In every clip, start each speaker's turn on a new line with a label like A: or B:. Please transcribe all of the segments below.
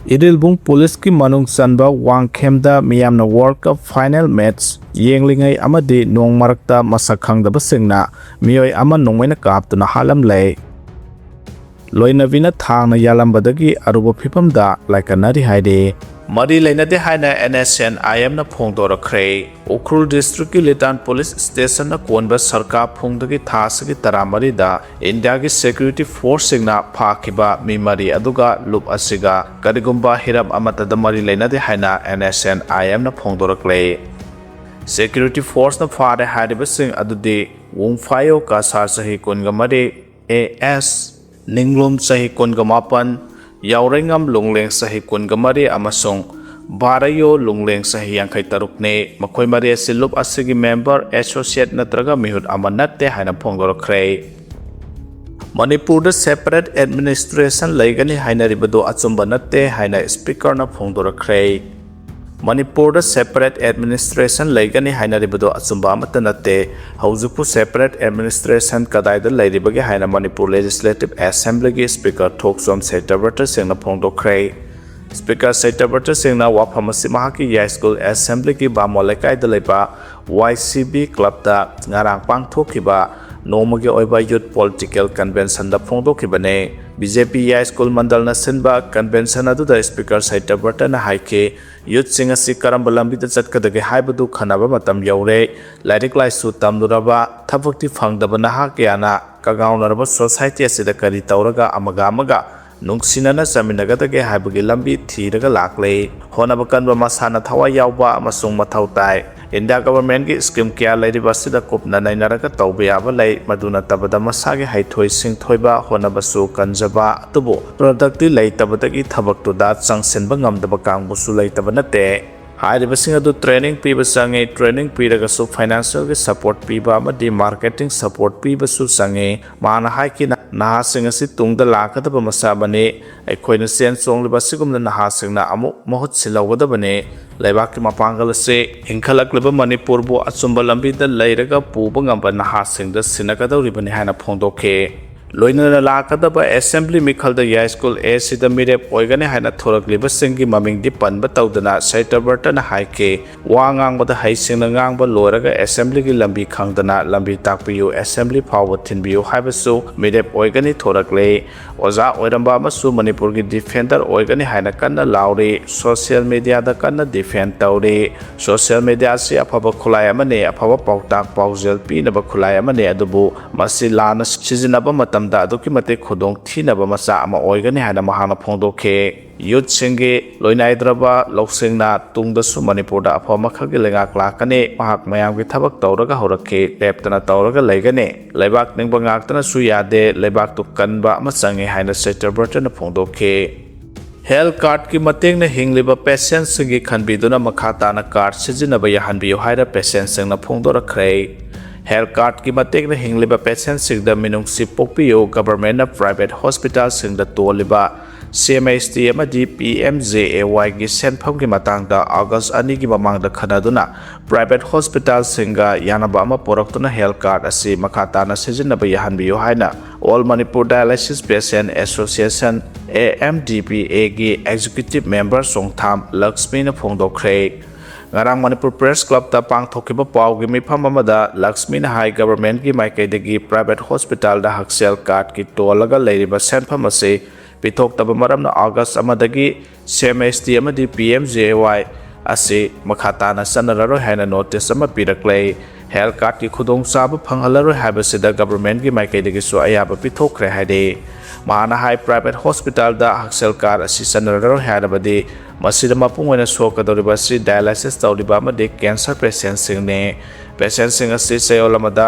A: Idilbung Police ki manung sanba Wangkhemda miyamna World Cup final match yenglingai amadi nong marakta masak khangdaba singna miyoi ama nongmaina kaptuna halam lei loina vina thangna yalambadagi aruba phipamda laikanari haide Mari lainade haina Nscn na phongdorakre Ukrul District ki Litan Police Station na konba sarka phongdagi thasagi taramari da India ki Security Force singna phakiba mimari aduga lup asiga karigumba hiram amatada mari lainade haina Nscn na phongdorakle Security Force na phare hariba sing adudi wungfayo ka sar sahi kongamari AS Ninglum sahi kongamapan Yaurengam lungleng sahi kungamari amasong Barayo lungleng sahi yang kay tarukne makoy mari silup asigi member associate natraga mihud amanatte haina phongdorakre Manipur da separate administration laigani haina ribado achumba natte haina speaker na phongdorakre Manipur da separate administration laigani haina ribado achumba amata natte haujupu separate administration kadaida lairibagi haina Manipur Legislative Assembly gi speaker thoksom Setabarta singna phongdokre Speaker Setabarta singna waphamasi mahaki ya school assembly gi bamolaikai da leiba YCB club da ngarang pangthokiba nomagi oiba youth political convention da phongdokibane BJP ya school mandal na sinba convention adu da speaker Setabarta na haike youth singa si karamba lambi da chatkadage haibadu khanaba matam yaure lairik laisu tamduraba thabakti phangdaba naha kyana kagaunaraba society asida kari tauraga amaga nungsinana saminagadage haibagi lambi thiraga lakle honaba kanba masana thawa yawba amasung mathau tai India government ki scheme kya lairiba sida kopna nainaraga tawbe yaba lai maduna tabada masage haithoi singthoiba honabasu kanjaba tubo producti laitabadagi thabaktu da changsenba ngamdaba kangbusu laitaba nate hairibasing adu training piba sange training piraga su financial ki support piba amadi marketing support piba su sange mana haiki naha singa si tungda lakadaba masabane aikoina sen songliba sigumna naha singna amu mahut silawgadabane laibaki mapangal se hingkhalakleba Manipur bu achumba lambi da lairaga puba ngamba naha singda sinakadawribane haina phongdokhe loina lakadaba assembly mikhalda ya school a sida mirep oigane haina thorakliba singi maming di panba tawdana Setabarta na haike wangang bada haisingna ngangba loraga assembly gi lambi khangdana lambi takpiyu assembly power thinbiyu haibasu mirep oigane thorakle oza oiramba masu Manipur gi defender oigane haina kanna lauri social media da kanna defend tawre social media se afaba khulai amane afaba pautak paujel pinaba khulai amane adubu masi lana sizinaba matam da aduki mate khodong thinaba masa ama oigani haina mahana phongdokhe youth singe loinaidraba loksingna tungda su Manipur da apha makhagi lenga klakane mahak mayam gi thabak tawraga horakhe leptana tawraga leigane leibak ningba ngaktana su yade leibak tu kanba ama change haina Setabarta na phongdokhe health card ki mateng na hingliba patient singi khanbiduna makhata na card sijinaba yahanbiyo haira patient singna phongdorakre Health card ki matek na hingliba patient singda minungsi pokpiyo government na private hospital singda toliba CMHT amadi PMJAY gi senpham ki matangda August 2 gi mamangda khanaduna private hospital singa yanaba ama poroktuna health card asi makhata na sijinaba yahanbiyo haina All Manipur Dialysis Patient Association AMDPA gi executive member Songtham Lakshmi na phongdokre Ngarang Manipur Press Club ta pangthokiba pau gi mifam amada Lakshmi na high government gi maikaidagi private hospital da Haksel Card ki tolaga leiriba senpham ase pithok taba maramna August amadagi CMHT amadi PMJY ase makhata na sanararo haina notice ama pirakle health card ki khudong saba phanghalaro habasida government gi maikaidagi su ayaba pithokre haide Mana high private hospital da Haksel Card asi sanararo hairabadi masida mapung oina sokadoriba si dialysis tawriba amadi cancer patient singne patient sing asi sayolamada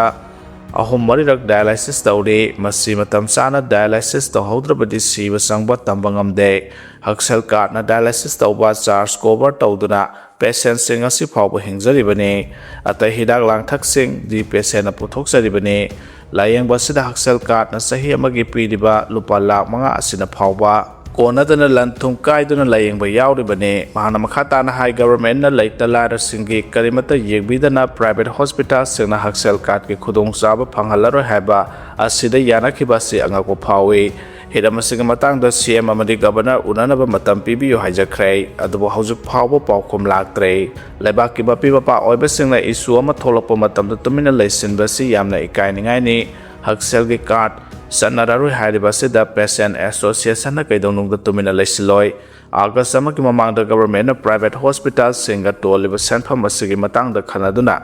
A: ahum marirak dialysis tawri masi matam sana dialysis tawhodrabadi siba sangba tambangamde Haksel Card na dialysis tawba charge cover tawduna patient sing asi phawba hingjaribane atai hidak langthak sing di patient na puthokjaribane layang basida Haksel Card na sahi amagi piriba lupa lakh mga asina phawba konadana lanthum kaiduna layang ba yauribane mahana makhata na high government na laitala singi karimata yegbidana private hospital singna Haksel Card ki khudong saba phanghalaro haba asida yanakhiba si angako phawi ꯍꯤꯔꯝ ꯑꯁꯤꯒꯤ ꯃꯇꯥꯡꯗ CM ꯑꯃꯗꯤ governor ꯎꯅꯅꯕ ꯃꯇꯝ ꯄꯤꯕꯤꯌꯨ ꯍꯥꯏꯖꯈ꯭ꯔꯦ ꯑꯗꯨꯕꯨ ꯍꯧꯖꯤꯛ ꯐꯥꯎꯕ ꯄꯥꯎꯈꯨꯝ ꯂꯥꯛꯇ꯭ꯔꯦ ꯂꯩꯕꯥꯛꯀꯤ ꯃꯄꯤ ꯃꯄꯥ ꯑꯣꯏꯕꯁꯤꯡꯅ ꯏꯁꯨ ꯑꯃ ꯊꯣꯛꯂꯛꯄ ꯃꯇꯝꯗ ꯇꯨꯃꯤꯟꯅ ꯂꯩꯁꯤꯟꯕꯁꯤ ꯌꯥꯝꯅ ꯏꯀꯥꯏꯅꯤꯡꯉꯥꯏꯅꯤ ꯍꯛꯁꯦꯜꯒꯤ ꯀꯥꯔꯗ ꯆꯠꯅꯔꯔꯣꯏ ꯍꯥꯏꯔꯤꯕ ꯑꯁꯤꯗ ꯄꯦꯁꯦꯟ ꯑꯦꯁꯣꯁꯤꯌꯦꯁꯟꯅ ꯀꯩꯗꯧꯅꯨꯡꯗ ꯇꯨꯃꯤꯟꯅ ꯂꯩꯁꯤꯜꯂꯣꯏ ꯑꯥꯒꯁ ꯑꯃꯒꯤ ꯃꯃꯥꯡꯗ ꯒꯕꯔꯃꯦꯟꯠꯅ ꯄ꯭ꯔꯥꯏꯚꯦꯠ ꯍꯣꯁꯄꯤꯇꯥꯜꯁꯤꯡꯒ ꯇꯣꯜꯂꯤꯕ ꯁꯦꯟꯐꯝ ꯑꯁꯤꯒꯤ ꯃꯇꯥꯡꯗ ꯈꯟꯅꯗꯨꯅ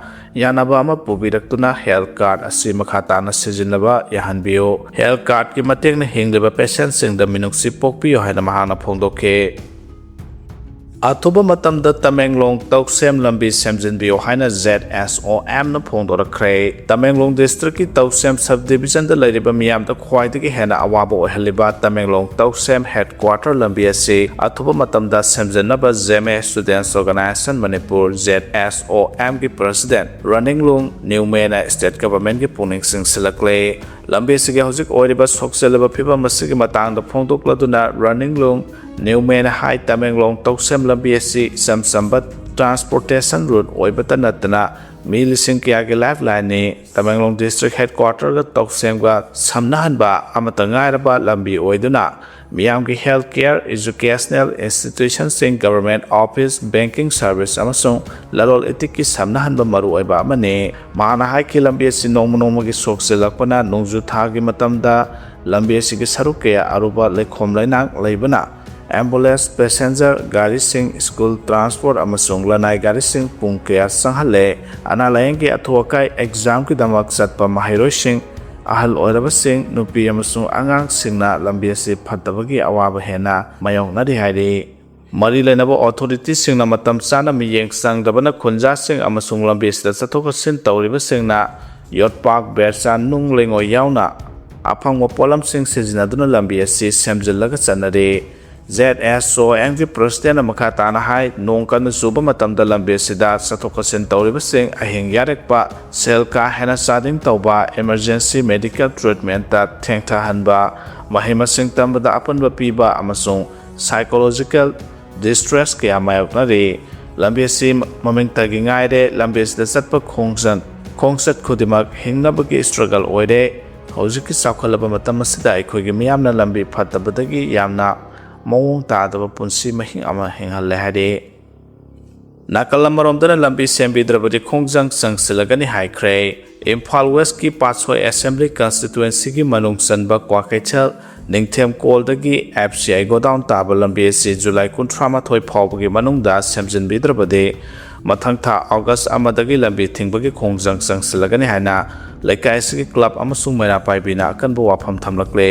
A: ꯌꯥꯅꯕ ꯑꯃ ꯄꯨꯕꯤꯔꯛꯇꯨꯅ ꯍꯦꯜꯊ ꯀꯥꯔꯗ ꯑꯁꯤ ꯃꯈꯥ ꯇꯥꯅ ꯁꯤꯖꯤꯟꯅꯕ ꯌꯥꯍꯟꯕꯤꯌꯨ ꯍꯦꯜꯊ ꯀꯥꯔꯗꯀꯤ ꯃꯇꯦꯡꯅ ꯍꯤꯡꯂꯤꯕ ꯄꯦꯁꯦꯟꯠꯁꯤꯡꯗ ꯃꯤꯅꯨꯡꯁꯤ ꯄꯣꯛꯄꯤꯌꯨ ꯍꯥꯏꯅ ꯃꯍꯥꯛꯅ ꯐꯣꯡꯗꯣꯛꯈꯤ ꯑꯊꯨꯕ ꯃꯇꯝꯗ ꯇꯃꯦꯡꯂꯣꯡ ꯇꯧꯁꯦꯝ ꯂꯝꯕꯤ ꯁꯦꯝꯖꯤꯟꯕꯤꯌꯨ ꯍꯥꯏꯅ ZSOMꯅ ꯐꯣꯡꯗꯣꯔꯛꯈ꯭ꯔꯦ ꯇꯃꯦꯡꯂꯣꯡ ꯗꯤꯁꯇ꯭ꯔꯤꯛꯀꯤ ꯇꯧꯁꯦꯝ ꯁꯕ ꯗꯤꯕꯤꯖꯟꯗ ꯂꯩꯔꯤꯕ ꯃꯤꯌꯥꯝꯗ ꯈ꯭ꯋꯥꯏꯗꯒꯤ ꯍꯦꯟꯅ ꯑꯋꯥꯕ ꯑꯣꯏꯍꯜꯂꯤꯕ ꯇꯃꯦꯡꯂꯣꯡ ꯇꯧꯁꯦꯝ ꯍꯦꯗꯀ꯭ꯋꯥꯔꯇꯔ ꯂꯝꯕꯤ ꯑꯁꯤ ꯑꯊꯨꯕ ꯃꯇꯝꯗ ꯁꯦꯝꯖꯤꯟꯅꯕ JMA ꯁ꯭ꯇꯨꯗꯦꯟꯠꯁ ꯑꯣꯔꯒꯅꯥꯏꯖꯦꯁꯟ ꯃꯅꯤꯄꯨꯔ ZSOMꯒꯤ ꯄ꯭ꯔꯁꯤꯗꯦꯟꯠ ꯔꯅꯤꯡꯂꯨꯡ ꯅ꯭ꯌꯨꯃꯦꯅ ꯁ꯭ꯇꯦꯠ ꯒꯚꯔꯟꯃꯦꯟꯠꯀꯤ ꯄꯨꯛꯅꯤꯡ ꯆꯤꯡꯁꯤꯜꯂꯛꯂꯦ ꯂꯝꯕꯤ ꯑꯁꯤꯒꯤ ꯍꯧꯖꯤꯛ ꯑꯣꯏꯔꯤꯕ ꯁꯣꯛꯆꯜꯂꯕ ꯐꯤꯚꯝ ꯑꯁꯤꯒꯤ ꯃꯇꯥꯡꯗ ꯐꯣꯡꯗꯣꯛꯂꯗꯨꯅ ꯔꯅꯤꯡꯂꯨꯡ ꯅ꯭ꯌꯨꯃꯦꯅ ꯍꯥꯏ ꯇꯃꯦꯡꯂꯣꯡ ꯇꯧꯁꯦꯝ ꯂꯝꯕꯤ ꯑꯁꯤ ꯏꯆꯝ ꯆꯝꯕ ꯇ꯭ꯔꯥꯟꯁꯄꯣꯔꯇꯦꯁꯟ ꯔꯨꯠ ꯑꯣꯏꯕꯇ ꯅꯠꯇꯅ ꯃꯤ ꯂꯤꯁꯤꯡ ꯀꯌꯥꯒꯤ ꯂꯥꯏꯐꯂꯥꯏꯟꯅꯤ ꯇꯃꯦꯡꯂꯣꯡ ꯗꯤꯁꯇ꯭ꯔꯤꯛ ꯍꯦꯗꯀ꯭ꯋꯥꯔꯇꯔꯒ ꯇꯧꯁꯦꯝꯒ ꯁꯝꯅꯍꯟꯕ ꯑꯃꯠꯇ ꯉꯥꯏꯔꯕ ꯂꯝꯕꯤ ꯑꯣꯏꯗꯨꯅ ꯃꯤꯌꯥꯝꯒꯤ health care educational institutions government office banking service ꯑꯃꯁꯨꯡ ꯂꯂꯣꯟ ꯏꯇꯤꯛꯀꯤ ꯁꯝꯅꯍꯟꯕ ꯃꯔꯨꯑꯣꯏꯕ ꯑꯃꯅꯤ ꯃꯍꯥꯛꯅ ꯍꯥꯏꯈꯤ ꯂꯝꯕꯤ ꯑꯁꯤ ꯅꯣꯡꯃ ꯅꯣꯡꯃꯒꯤ ꯁꯣꯛꯆꯤꯜꯂꯛꯄꯅ ꯅꯣꯡꯖꯨ ꯊꯥꯒꯤ ꯃꯇꯝꯗ ꯂꯝꯕꯤ ꯑꯁꯤꯒꯤ ꯁꯔꯨꯛ ꯀꯌꯥ ꯑꯔꯨꯕ ꯂꯩꯈꯣꯝ ꯂꯩꯅꯥꯡ ꯂꯩꯕꯅ ꯑꯦꯝꯕꯨꯂꯦꯟꯁ ꯄꯦꯁꯦꯟꯖꯔ ꯒꯥꯔꯤꯁꯤꯡ ꯁ꯭ꯀꯨꯜ ꯇ꯭ꯔꯥꯟꯁꯄꯣꯔꯠ ꯑꯃꯁꯨꯡ ꯂꯅꯥꯏ ꯒꯥꯔꯤꯁꯤꯡ ꯄꯨꯡ ꯀꯌꯥ ꯆꯪꯍꯜꯂꯦ ꯑꯅꯥ ꯂꯥꯌꯦꯡꯒꯤ ꯑꯊꯨ ꯑꯀꯥꯏ ꯑꯦꯛꯖꯥꯝꯒꯤꯗꯃꯛ ꯆꯠꯄ ꯃꯍꯩꯔꯣꯏꯁꯤꯡ ꯑꯍꯜ ꯑꯣꯏꯔꯕꯁꯤꯡ ꯅꯨꯄꯤ ꯑꯃꯁꯨꯡ ꯑꯉꯥꯡꯁꯤꯡꯅ ꯂꯝꯕꯤ ꯑꯁꯤ ꯐꯠꯇꯕꯒꯤ ꯑꯋꯥꯕ ꯍꯦꯟꯅ ꯃꯥꯌꯣꯛꯅꯔꯤ ꯍꯥꯏꯔꯤ ꯃꯔꯤ ꯂꯩꯅꯕ ꯑꯣꯊꯣꯔꯤꯇꯤꯁꯤꯡꯅ ꯃꯇꯝ ꯆꯥꯅ ꯃꯤꯠꯌꯦꯡ ꯆꯪꯗꯕꯅ ꯈꯨꯟꯖꯥꯁꯤꯡ ꯑꯃꯁꯨꯡ ꯂꯝꯕꯤ ꯑꯁꯤꯗ ꯆꯠꯊꯣꯛ ꯆꯠꯁꯤꯟ ꯇꯧꯔꯤꯕꯁꯤꯡꯅ ꯌꯣꯠꯄꯥꯛ ꯕꯦꯔꯆꯥ ꯅꯨꯡ ꯂꯩꯉꯣꯏ ꯌꯥꯎꯅ ꯑꯐꯪꯕ ꯄꯣꯠꯂꯝꯁꯤꯡ ꯁꯤꯖꯤꯟꯅꯗꯨꯅ ꯂꯝꯕꯤ ꯑꯁꯤ ꯁꯦꯝꯖꯤꯜꯂꯒ ꯆꯠꯅꯔꯤ ZSOMꯒꯤ ꯄ꯭ꯔꯁꯤꯗꯦꯟꯠꯅ ꯃꯈꯥ ꯇꯥꯅ ꯍꯥꯏ ꯅꯣꯡ ꯀꯟꯅ ꯆꯨꯕ ꯃꯇꯝꯗ ꯂꯝꯕꯤ ꯑꯁꯤꯗ ꯆꯠꯊꯣꯛ ꯆꯠꯁꯤꯟ ꯇꯧꯔꯤꯕꯁꯤꯡ ꯑꯍꯤꯡ ꯌꯥꯔꯦꯛꯄ ꯁꯦꯜ ꯀꯥ ꯍꯦꯟꯅ ꯆꯥꯗꯤꯡ ꯇꯧꯕ ꯏꯃꯔꯖꯦꯟꯁꯤ ꯃꯦꯗꯤꯀꯦꯜ ꯇ꯭ꯔꯤꯠꯃꯦꯟꯠꯇ ꯊꯦꯡꯊꯍꯟꯕ ꯃꯍꯩ ꯃꯁꯤꯡ ꯇꯝꯕꯗ ꯑꯄꯟꯕ ꯄꯤꯕ ꯑꯃꯁꯨꯡ ꯁꯥꯏꯀꯣꯂꯣꯖꯤꯀꯦꯜ ꯗꯤꯁꯇ꯭ꯔꯦꯁ ꯀꯌꯥ ꯃꯥꯌꯣꯛꯅꯔꯤ ꯂꯝꯕꯤ ꯑꯁꯤ ꯃꯃꯤꯡꯇꯒꯤ ꯉꯥꯏꯔꯦ ꯂꯝꯕꯤ ꯑꯁꯤꯗ ꯆꯠꯄ ꯈꯣꯡꯆꯠ ꯈꯨꯗꯤꯡꯃꯛ ꯍꯤꯡꯅꯕꯒꯤ ꯁ꯭ꯇ꯭ꯔꯒꯜ ꯑꯣꯏꯔꯦ ꯍꯧꯖꯤꯛꯀꯤ ꯆꯥꯎꯈꯠꯂꯕ ꯃꯇꯝ ꯑꯁꯤꯗ ꯑꯩꯈꯣꯏꯒꯤ ꯃꯤꯌꯥꯝꯅ ꯂꯝꯕꯤ ꯐꯠꯇꯕꯗꯒꯤ ꯌꯥꯝꯅ ꯃꯑꯣꯡ ꯇꯥꯗꯕ ꯄꯨꯟꯁꯤ ꯃꯍꯤꯡ ꯑꯃ ꯍꯤꯡꯍꯜꯂꯦ ꯍꯥꯏꯔꯤ ꯅꯥꯀꯜ ꯑꯃꯔꯣꯝꯗꯅ ꯂꯝꯕꯤ ꯁꯦꯝꯕꯤꯗ꯭ꯔꯕꯗꯤ ꯈꯣꯡꯖꯪ ꯆꯪꯁꯤꯜꯂꯒꯅꯤ ꯍꯥꯏꯈ꯭ꯔꯦ ꯏꯝꯐꯥꯜ ꯋꯦꯁꯀꯤ ꯄꯥꯠꯁꯣꯏ ꯑꯦꯁꯦꯝꯕ꯭ꯂꯤ ꯀꯟꯁꯇꯤꯇꯨꯑꯦꯟꯁꯤꯒꯤ ꯃꯅꯨꯡ ꯆꯟꯕ ꯀ꯭ꯋꯥꯀꯩꯊꯦꯜ ꯅꯤꯡꯊꯦꯝꯀꯣꯜꯗꯒꯤ FCI ꯒꯣꯗꯥꯎꯟ ꯇꯥꯕ ꯂꯝꯕꯤ ꯑꯁꯤ ꯖꯨꯂꯥꯏ 18 ꯐꯥꯎꯕꯒꯤ ꯃꯅꯨꯡꯗ ꯁꯦꯝꯖꯤꯟꯕꯤꯗ꯭ꯔꯕꯗꯤ ꯃꯊꯪ ꯊꯥ ꯑꯣꯒꯁ 1ꯗꯒꯤ ꯂꯝꯕꯤ ꯊꯤꯡꯕꯒꯤ ꯈꯣꯡꯖꯪ ꯆꯪꯁꯤꯜꯂꯒꯅꯤ ꯍꯥꯏꯅ ꯂꯩꯀꯥꯏ ꯑꯁꯤꯒꯤ ꯀ꯭ꯂꯕ ꯑꯃꯁꯨꯡ ꯃꯩꯔꯥ ꯄꯥꯏꯕꯤꯅ ꯑꯀꯟꯕ ꯋꯥꯐꯝ ꯊꯝꯂꯛꯂꯦ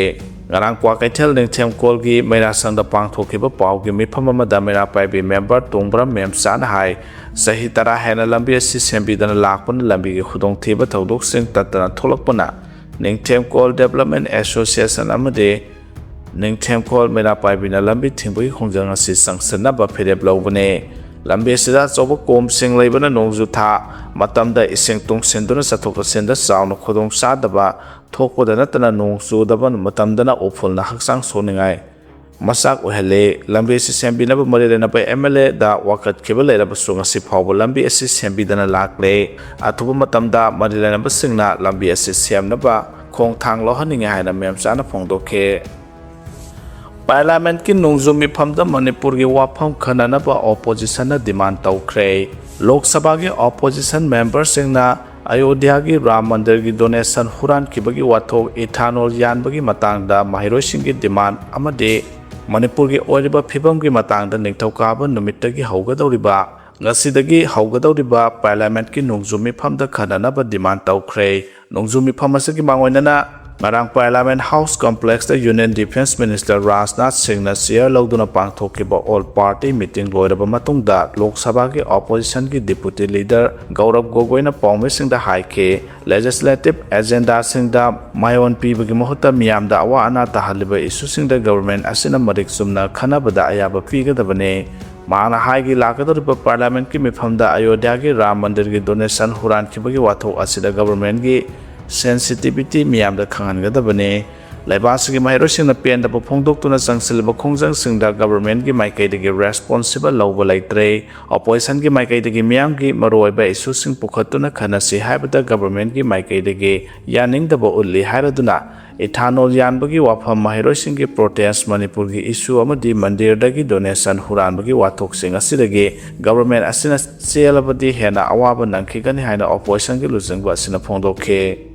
A: ꯉꯔꯥꯡ ꯀ꯭ꯋꯥꯀꯩꯊꯦꯜ ꯅꯤꯡꯊꯦꯝꯀꯣꯜꯒꯤ ꯃꯩꯔꯥꯁꯪꯗ ꯄꯥꯡꯊꯣꯛꯈꯤꯕ ꯄꯥꯎꯒꯤ ꯃꯤꯐꯝ ꯑꯃꯗ ꯃꯩꯔꯥ ꯄꯥꯏꯕꯤ ꯃꯦꯝꯕꯔ ꯇꯣꯡꯕ꯭ꯔꯝ ꯃꯦꯝꯆꯥꯅ ꯍꯥꯏ ꯆꯍꯤ 10 ꯍꯦꯟꯅ ꯂꯝꯕꯤ ꯑꯁꯤ ꯁꯦꯝꯕꯤꯗꯅ ꯂꯥꯛꯄꯅ ꯂꯝꯕꯤꯒꯤ ꯈꯨꯗꯣꯡꯊꯤꯕ ꯊꯧꯗꯣꯛꯁꯤꯡ ꯇꯠꯇꯅ ꯊꯣꯛꯂꯛꯄꯅ ꯅꯤꯡꯊꯦꯝꯀꯣꯜ ꯗꯦꯚꯂꯞꯃꯦꯟꯠ ꯑꯦꯁꯣꯁꯤꯌꯦꯁꯟ ꯑꯃꯗꯤ ꯅꯤꯡꯊꯦꯝꯀꯣꯜ ꯃꯩꯔꯥ ꯄꯥꯏꯕꯤꯅ ꯂꯝꯕꯤ ꯊꯤꯡꯕꯒꯤ ꯈꯣꯡꯖꯪ ꯑꯁꯤ ꯆꯪꯁꯤꯟꯅꯕ ꯐꯤꯔꯦꯞ ꯂꯧꯕꯅꯤ ꯂꯝꯕꯤ ꯑꯁꯤꯗ ꯑꯆꯧꯕ ꯀꯣꯝꯁꯤꯡ ꯂꯩꯕꯅ ꯅꯣꯡꯖꯨ ꯊꯥ ꯃꯇꯝꯗ ꯏꯁꯤꯡ ꯇꯨꯡꯁꯤꯟꯗꯨꯅ ꯆꯠꯊꯣꯛ ꯆꯠꯁꯤꯟꯗ ꯆꯥꯎꯅ ꯈꯨꯗꯣꯡꯆꯥꯗꯕ ꯊꯣꯛꯄꯗ ꯅꯠꯇꯅ ꯅꯣꯡ ꯆꯨꯗꯕ ꯃꯇꯝꯗꯅ ꯎꯐꯨꯜꯅ ꯍꯛꯆꯥꯡ ꯁꯣꯛꯅꯤꯡꯉꯥꯏ ꯃꯆꯥꯛ ꯑꯣꯏꯍꯜꯂꯤ ꯂꯝꯕꯤ ꯑꯁꯤ ꯁꯦꯝꯕꯤꯅꯕ ꯃꯔꯤ ꯂꯩꯅꯕ MLAꯗ ꯋꯥꯀꯠꯈꯤꯕ ꯂꯩꯔꯕꯁꯨ ꯉꯁꯤ ꯐꯥꯎꯕ ꯂꯝꯕꯤ ꯑꯁꯤ ꯁꯦꯝꯕꯤꯗꯅ ꯂꯥꯛꯂꯦ ꯑꯊꯨꯕ ꯃꯇꯝꯗ ꯃꯔꯤ ꯂꯩꯅꯕꯁꯤꯡꯅ ꯂꯝꯕꯤ ꯑꯁꯤ ꯁꯦꯝꯅꯕ ꯈꯣꯡꯊꯥꯡ ꯂꯧꯍꯟꯅꯤꯡꯉꯤ ꯍꯥꯏꯅ ꯃꯦꯝꯆꯥꯅ ꯐꯣꯡꯗꯣꯛꯈꯤ ꯄꯥꯔꯂꯤꯌꯥꯃꯦꯟꯠꯀꯤ ꯅꯣꯡꯖꯨ ꯃꯤꯐꯝꯗ ꯃꯅꯤꯄꯨꯔꯒꯤ ꯋꯥꯐꯝ ꯈꯟꯅꯅꯕ ꯑꯣꯄꯣꯖꯤꯁꯟꯅ ꯗꯤꯃꯥꯟ ꯇꯧꯈ꯭ꯔꯦ ꯂꯣꯛ ꯁꯚꯥꯒꯤ ꯑꯣꯄꯣꯖꯤꯁꯟ ꯃꯦꯝꯕꯔꯁꯤꯡꯅ ꯑꯌꯣꯙ꯭ꯌꯥꯒꯤ ꯔꯥꯝ ꯃꯟꯗꯤꯔꯒꯤ ꯗꯣꯅꯦꯁꯟ ꯍꯨꯔꯥꯟꯈꯤꯕꯒꯤ ꯋꯥꯊꯣꯛ ꯏꯊꯥꯅꯣꯜ ꯌꯥꯟꯕꯒꯤ ꯃꯇꯥꯡꯗ ꯃꯍꯩꯔꯣꯏꯁꯤꯡꯒꯤ ꯗꯤꯃꯥꯟ ꯑꯃꯗꯤ ꯃꯅꯤꯄꯨꯔꯒꯤ ꯑꯣꯏꯔꯤꯕ ꯐꯤꯕꯝꯒꯤ ꯃꯇꯥꯡꯗ ꯅꯤꯡꯊꯧꯀꯥꯕ ꯅꯨꯃꯤꯠꯇꯒꯤ ꯍꯧꯒꯗꯧꯔꯤꯕ ꯉꯁꯤꯗꯒꯤ ꯍꯧꯒꯗꯧꯔꯤꯕ ꯄꯥꯔꯂꯤꯌꯥꯃꯦꯟꯠꯀꯤ ꯅꯣꯡꯖꯨ ꯃꯤꯐꯝꯗ ꯈꯟꯅꯅꯕ ꯗꯤꯃꯥꯟ ꯇꯧꯈ꯭ꯔꯦ ꯅꯣꯡꯖꯨ ꯃꯤꯐꯝ ꯑꯁꯤꯒꯤ ꯃꯥꯡꯑꯣꯏꯅꯅ ꯉꯔꯥꯡ ꯄꯥꯔꯂꯤꯌꯥꯃꯦꯟꯠ ꯍꯥꯎꯁ ꯀꯝꯄ꯭ꯂꯦꯛꯁꯇ ꯌꯨꯅꯤꯌꯟ ꯗꯤꯐꯦꯟꯁ ꯃꯤꯅꯤꯁꯇꯔ ꯔꯥꯖꯅꯥꯊ ꯁꯤꯡꯅ ꯆꯤꯌꯔ ꯂꯧꯗꯨꯅ ꯄꯥꯡꯊꯣꯛꯈꯤꯕ ꯑꯣꯜ ꯄꯥꯔꯇꯤ ꯃꯤꯇꯤꯡ ꯂꯣꯏꯔꯕ ꯃꯇꯨꯡꯗ ꯂꯣꯛ ꯁꯚꯥꯒꯤ ꯑꯣꯄꯣꯖꯤꯁꯟꯒꯤ ꯗꯤꯄꯨꯇꯤ ꯂꯤꯗꯔ ꯒꯧꯔꯕ ꯒꯣꯒꯣꯏꯅ ꯄꯥꯎꯃꯤꯁꯤꯡꯗ ꯍꯥꯏꯈꯤ ꯂꯦꯖꯤꯁꯂꯦꯇꯤꯕ ꯑꯦꯖꯦꯟꯗꯥꯁꯤꯡꯗ ꯃꯥꯏꯑꯣꯟ ꯄꯤꯕꯒꯤ ꯃꯍꯨꯠꯇ ꯃꯤꯌꯥꯝꯗ ꯑꯋꯥ ꯑꯅꯥ ꯇꯥꯍꯜꯂꯤꯕ ꯏꯁꯨꯁꯤꯡꯗ ꯒꯚꯔꯟꯃꯦꯟꯠ ꯑꯁꯤꯅ ꯃꯔꯤꯛ ꯆꯨꯝꯅ ꯈꯟꯅꯕꯗ ꯑꯌꯥꯕ ꯄꯤꯒꯗꯕꯅꯤ ꯃꯍꯥꯛꯅ ꯍꯥꯏꯈꯤ ꯂꯥꯛꯀꯗꯧꯔꯤꯕ ꯄꯥꯔꯂꯤꯌꯥꯃꯦꯟꯠꯀꯤ ꯃꯤꯐꯝꯗ ꯑꯌꯣꯙ꯭ꯌꯥꯒꯤ ꯔꯥꯝ ꯃꯟꯗꯤꯔꯒꯤ ꯗꯣꯅꯦꯁꯟ ꯍꯨꯔꯥꯟꯈꯤꯕꯒꯤ ꯋꯥꯊꯣꯛ ꯑꯁꯤꯗ ꯒꯚꯔꯟꯃꯦꯟꯠꯀꯤ ꯁꯦꯟꯁꯤꯇꯤꯚꯤꯇꯤ ꯃꯤꯌꯥꯝꯗ ꯈꯪꯍꯟꯒꯗꯕꯅꯤ ꯂꯩꯕꯥꯛ ꯑꯁꯤꯒꯤ ꯃꯍꯩꯔꯣꯏꯁꯤꯡꯅ ꯄꯦꯟꯗꯕ ꯐꯣꯡꯗꯣꯛꯇꯨꯅ ꯆꯪꯁꯤꯜꯂꯤꯕ ꯈꯣꯡꯖꯪꯁꯤꯡꯗ ꯒꯚꯔꯟꯃꯦꯟꯠꯀꯤ ꯃꯥꯏꯀꯩꯗꯒꯤ ꯔꯦꯁꯄꯣꯟꯁꯤꯕꯜ ꯂꯧꯕ ꯂꯩꯇ꯭ꯔꯦ ꯑꯣꯄꯣꯖꯤꯁꯟꯒꯤ ꯃꯥꯏꯀꯩꯗꯒꯤ ꯃꯤꯌꯥꯝꯒꯤ ꯃꯔꯨꯑꯣꯏꯕ ꯏꯁꯨꯁꯤꯡ ꯄꯨꯈꯠꯇꯨꯅ ꯈꯟꯅꯁꯤ ꯍꯥꯏꯕꯗ ꯒꯚꯔꯟꯃꯦꯟꯠꯀꯤ ꯃꯥꯏꯀꯩꯗꯒꯤ ꯌꯥꯅꯤꯡꯗꯕ ꯎꯠꯂꯤ ꯍꯥꯏꯔꯗꯨꯅ ethanol yanbagi wafam mahairoisinggi protest Manipurgi issue amadi mandirdagi donation huranbagi wathoksing asidagi government asina chelabadi hena awaba nangkhigani haina opposition gi lujingba asina phongdokhe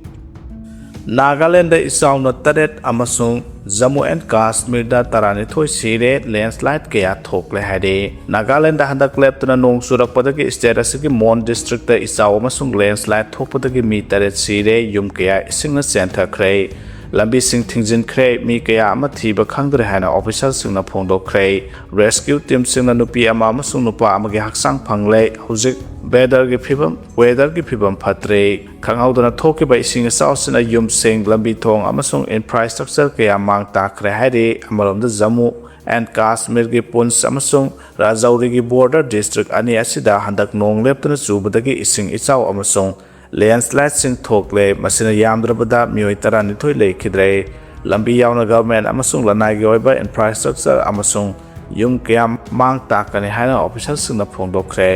A: Nagaland isauna taret amasung Jammu and Kashmir da taranithoi sire landslide kaya thokle hade Nagaland handak leptuna nong surakpadagi state asigi Mon district da isaw amasung landslide thokpadagi mi taret sire yum kaya isingna senthakre lambi sing thingjin khre mi kaya ama thiba khangdre hana official singna phongdokre rescue team singna nupi ama amasung nupa amagi haksang phangle hujik weather gi phibam phatre khanghaudana thokiba ising sausina yum sing lambi thong amasung infrastructure kaya mang takhre hade amalom da Jammu and Kashmir gi Punch amasung Rajouri gi border district ani asida handak nong leptuna chubadagi ising ichaw amasung landslide sing thokle masina yamdrabada mioi taranithoi lekhidre lambi yauna government amasung lanai gi oiba infrastructure amasung yum kaya mang takani haina official singna phongdokre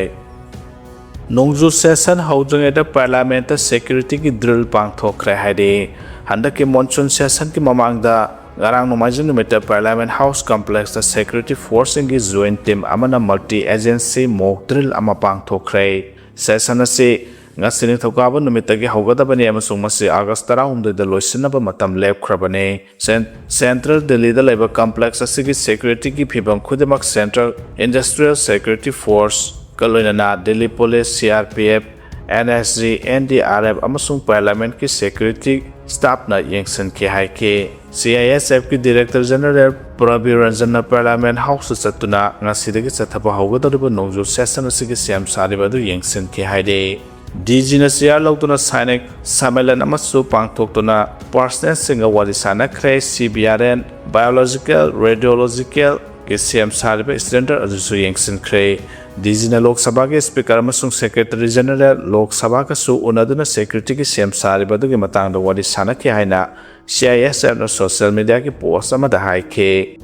A: Nongju session houding at the parliament security ki drill pang thokre hade handa ki monsoon session ki mamang da garang nomajin meta parliament house complex the security force ngi joint team amana multi agency mock drill ama pang thokre session ase ngasini thokaba numita gi hogada bani amasung masi august 13 da loisinaba matam lepkhrabane central delhi da leba complex asigi security ki phibam khudemak central industrial security force Kaloina Delhi Police, CRPF, NSG, NDRF, amasung Parliament ki security staff na Nscn ki haike CISF ki Director General Prabir Ranjan Parliament House satuna ngasidagi sathapa haugadariba nongju session asigi siam sariba du Nscn ki haide DG na siya lautuna sainik samalan amasu pangthoktuna personal singa warisana kre CBRN biological radiological ke siam sariba standard ajusu Nscn kre DG Lok Sabha ke Speaker amasung Secretary General Lok Sabha ka su unaduna security ki sem sariba dugi matang da wadi sana ki haina CISF na social media ki post amada haike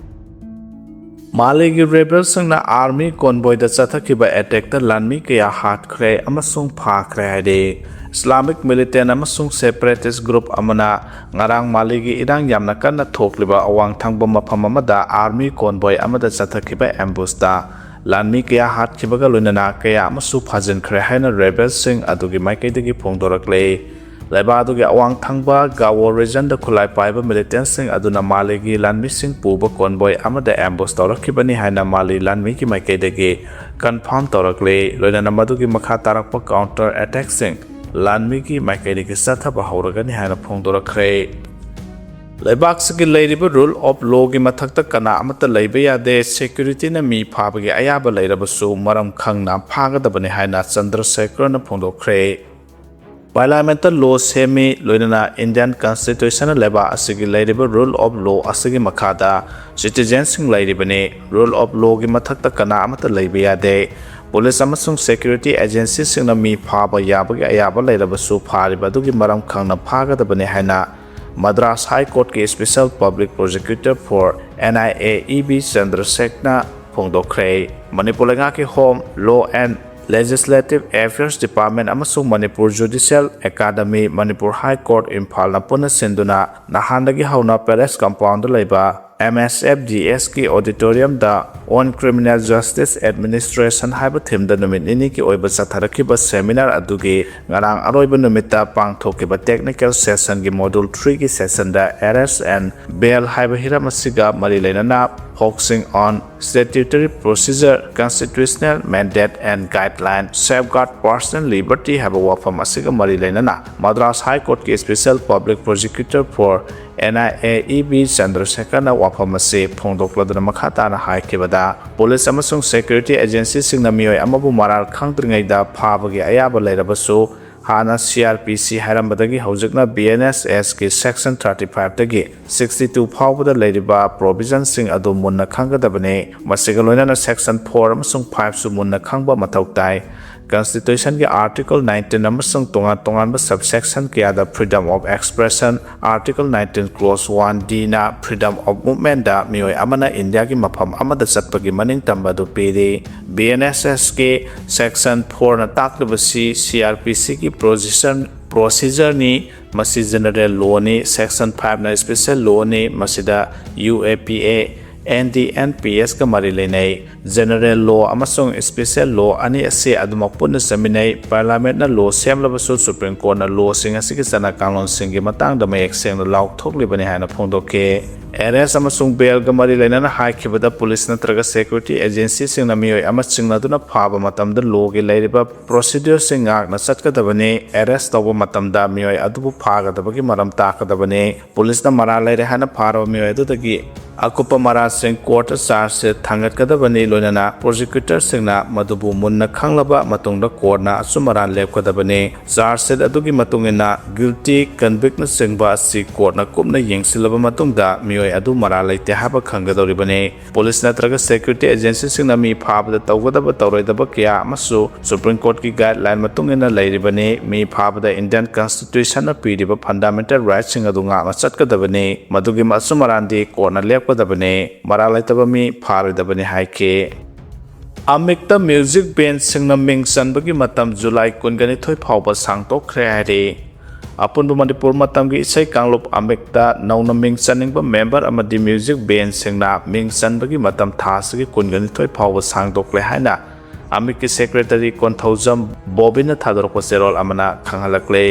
A: Mali ki rebels na army convoy da chathakiba attack da lanmi kaya hatlame amasung phakre haide Islamic militant amasung separatist group amana ngarang Mali ki irang yamna kanna thokliba awang thangba mafam amada army convoy amada chathakiba ambush da Lanmi kaya hat kibaga loina kaya amasu phajin khre haina rebels sing adugi maikai phongdorakle laiba adugi awang thangba gawo region da khulai paiba militant sing aduna maligi lanmi sing puba convoy amada ambush torakibani haina mali lanmi ki maikai confirm torakle loina namadugi makha tarakpa counter attack sing lanmi ki maikai sathaba hauragani haina phongdorakre Laibak sigi lairiba rule of law gi mathakta kana amata laiba yade security na mi phabagi ayaba lairabasu maram khangna phagadabani haina Chandrasekhar na phongdokre Parliamental law semi loinana Indian constitution leba asigi lairiba rule of law asigi makhada citizens sing lairibani rule of law gi mathakta kana amata laiba yade police amasung security agency sing na mi phaba yabagi ayaba lairabasu phariba dugi maram khangna phagadabani haina Madras High Court ke Special Public Prosecutor for NIA Chandrasekhar phongdokre Manipur nga ke Home Law and Legislative Affairs Department amasung Manipur Judicial Academy Manipur High Court Imphal na puna sinduna nahandagi hauna palace compound laiba MSFDS ki auditorium da on criminal justice administration haiba theme da numit ini ki oiba chatharakiba seminar adugi ngarang aroiba numita pangthokiba technical session gi module 3 ki session da arrest and bail haiba hiramasiga mari leinana focusing on statutory procedure constitutional mandate and guideline safeguard personal liberty haiba wafam asiga mari leinana Madras High Court ki special public prosecutor for NIA Chandrasekhar na wafamase phongdokladana makhata na haikibada police amasung security agency singna mioi amabu maral khangtringai da phabagi ayaba lairabasu hana CRPC hairambadagi haujikna BNSS ki section 35 dagi 62 phawbada lairiba provision sing adu munna khangadabane masiga loinana section 4 amasung 5 su munna khangba mathautai Constitution ki Article 19 amasung tongan subsection kaya da freedom of expression Article 19 clause 1D na freedom of movement da mioi amana India ki mafam amada chatpagi maning tamba du piri BNSS ki section 4 na taklibasi CRPC ki procedure ni masi general law ni section 5 na special law ni masida UAPA NDNPS ka mari lenai general law amasung special law ani ase adumak punna saminai parliament na law semlabasu supreme court na law singa sikisana kanglon singi matang da mayek seng na lauk thokli bani hana phongdoke arrest amasung bail ga mari lena na haikibada police na traga security agency sing na mioi amachingna duna phaba matam da law ge lairiba procedure singa na satka da bani arrest tawa matam da mioi adubu phaga da bagi maram ta ka da bani police na mara laire hana pharo mioi adu dagi akupa mara sing court charge se thangat ka da bani loina prosecutor singna madubu munna khanglaba matungda court na asumara lep ka da bani charge se adugi matungena guilty convict na singba si court na kumna yengsilaba matungda mioi adu mara laite haba khanga dori bani police na traga security agency singna mi phaba da tawgada ba tawroi da ba kya masu supreme court ki guideline matungena lairi bani mi phaba da indian constitution na pidi ba fundamental rights singa dunga machat ka da bani madugi masumara di court na lep dabane maralai tabami phari dabane haike amikta music band singna mingsan bagi matam July kungani thoi phawba sangtokhre hari apunbu Manipur matam gi isai kanglop amikta nauna mingsaning ba member amadi music band singna mingsan bagi matam thasgi kungani thoi phawba sangtokle haina amik ki secretary konthaujam bobina thadorko serol amana khanghalakle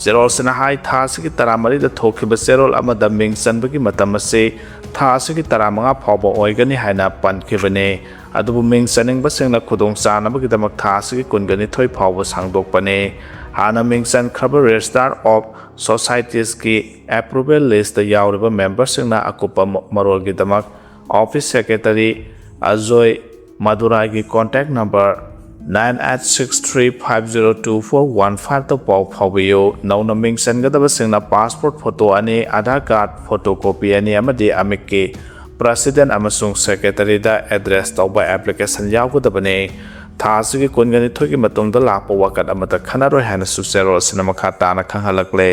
A: Zerol senahai thasiki taramari da thokiba serol amada mingsan bagi matam ase thasiki taramanga phawba oigani haina pankibane adubu mingsaning basengna khudong chana bagi damak thasiki kungani thoi phawba sangdokpane hana mingsan khaba register of societies ki approval list da yauriba members singna akupa marol gi damak office secretary Ajoy Madurai gi contact number 9863502415 to pau phawbiyo nauna mingsan gadaba singna passport photo ani Aadhaar card photocopy ani amadi amikki president amasung secretary da address tawba application yawgadabane thasigi kongani thogi matungda lakpa wakat amata khanaroi hana suserol sinama khata na khanghalakle